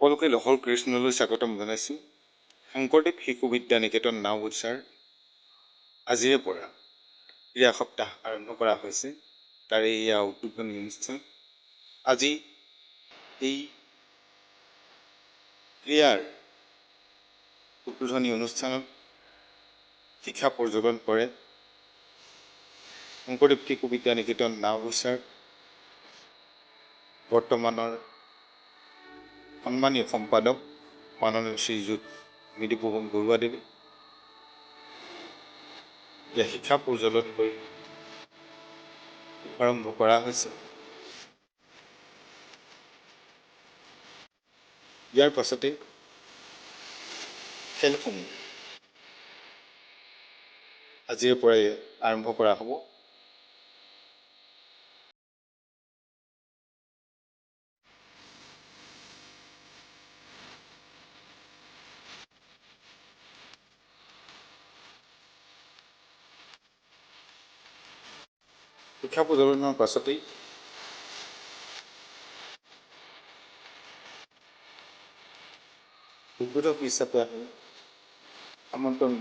সকলোকে লহল কৃষ্ণলৈ স্বাগতম জনাইছোঁ। শংকৰদেৱ শিশু বিদ্যা নিকেতন নাওবৈচাৰ আজিৰে পৰা ক্ৰীড়া সপ্তাহ আৰম্ভ কৰা হৈছে। তাৰে এয়া উদ্বোধনী অনুষ্ঠান। আজি এই ক্ৰীড়াৰ উদ্বোধনী অনুষ্ঠানত শিক্ষা প্ৰযোজন কৰে শংকৰদেৱ শিশু বিদ্যা নিকেতন নাওবৈচাৰ বৰ্তমানৰ সন্মানীয় সম্পাদক মাননীয় শ্ৰীযুত মৃদুপৱন বৰুৱাদেৱে। শিক্ষা প্ৰজ্বলন কৰি আৰম্ভ কৰা হৈছে। ইয়াৰ পাছতে খেলসমূহ আজিৰে পৰাই আৰম্ভ কৰা হ'ব। শিক্ষা প্ৰজ্বলনৰ পাছতেই উদ্বোধক হিচাপে আমন্ত্ৰণ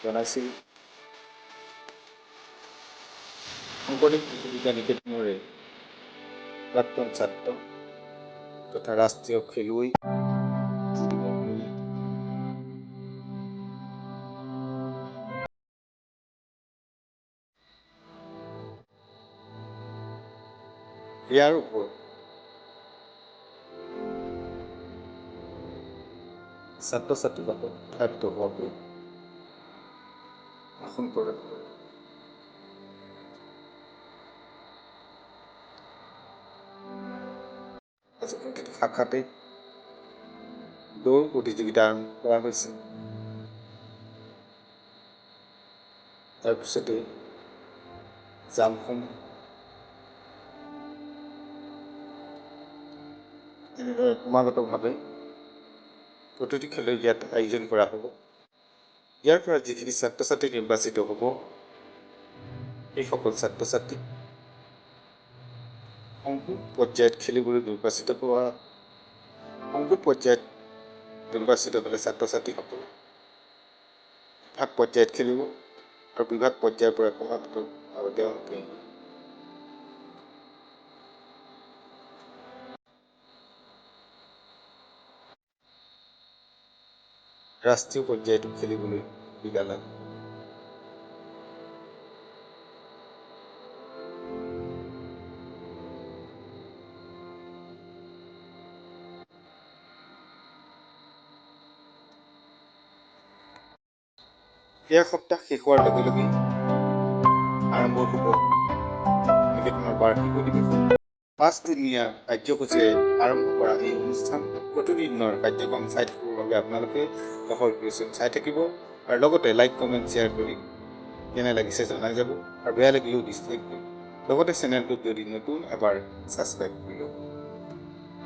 জনাইছিল শংকৰদেৱ শিশু বিদ্যা নিকেতনৰে প্ৰাক্তন ছাত্ৰ তথা ৰাষ্ট্ৰীয় খেলুৱৈ ইয়াৰ ওপৰত ছাত্ৰ ছাত্ৰীসকল উৎসাহিত হোৱাকৈ ভাষণ প্ৰদান কৰে। আজি প্ৰতিটো শাখাতে দৌৰ প্ৰতিযোগিতা আৰম্ভ কৰা হৈছে। তাৰপিছতে জাম্পসমূহ এনেদৰে ক্ৰমাগতভাৱে প্ৰতিটো খেলৰ ইয়াত আয়োজন কৰা হ'ব। ইয়াৰ পৰা যিখিনি ছাত্ৰ ছাত্ৰী নিৰ্বাচিত হ'ব, সেইসকল ছাত্ৰ ছাত্ৰী সংকুল পৰ্যায়ত খেলিবলৈ নিৰ্বাচিত হোৱা সংকুল পৰ্যায়ত নিৰ্বাচিত হ'লে ছাত্ৰ ছাত্ৰীসকলে বিভাগ পৰ্যায়ত খেলিব আৰু বিভাগ পৰ্যায়ৰ পৰা ক্ৰমাগত আৰু তেওঁলোকে ৰাষ্ট্ৰীয় পৰ্যায়তো খেলিবলৈ সুবিধা লাভ কৰিব। ক্ৰীড়া সপ্তাহ শেষ হোৱাৰ লগে লগে আৰম্ভ হ'ব নিকেতনৰ বাৰ্ষিক অধিৱেশন। 5 দিনীয়া কাৰ্যসূচীৰে আৰম্ভ কৰা এই অনুষ্ঠান প্ৰতিদিনৰ কাৰ্যক্ৰম চাই থাকিবৰ বাবে আপোনালোকে লহল কৃষ্ণ চাই থাকিব আৰু লগতে লাইক কমেণ্ট শ্বেয়াৰ কৰি কেনে লাগিছে জনাই যাব আৰু বেয়া লাগিলেও ডিছলাইক কৰিব। লগতে চেনেলটোত যদি নতুন এবাৰ ছাবস্ক্ৰাইব কৰিব।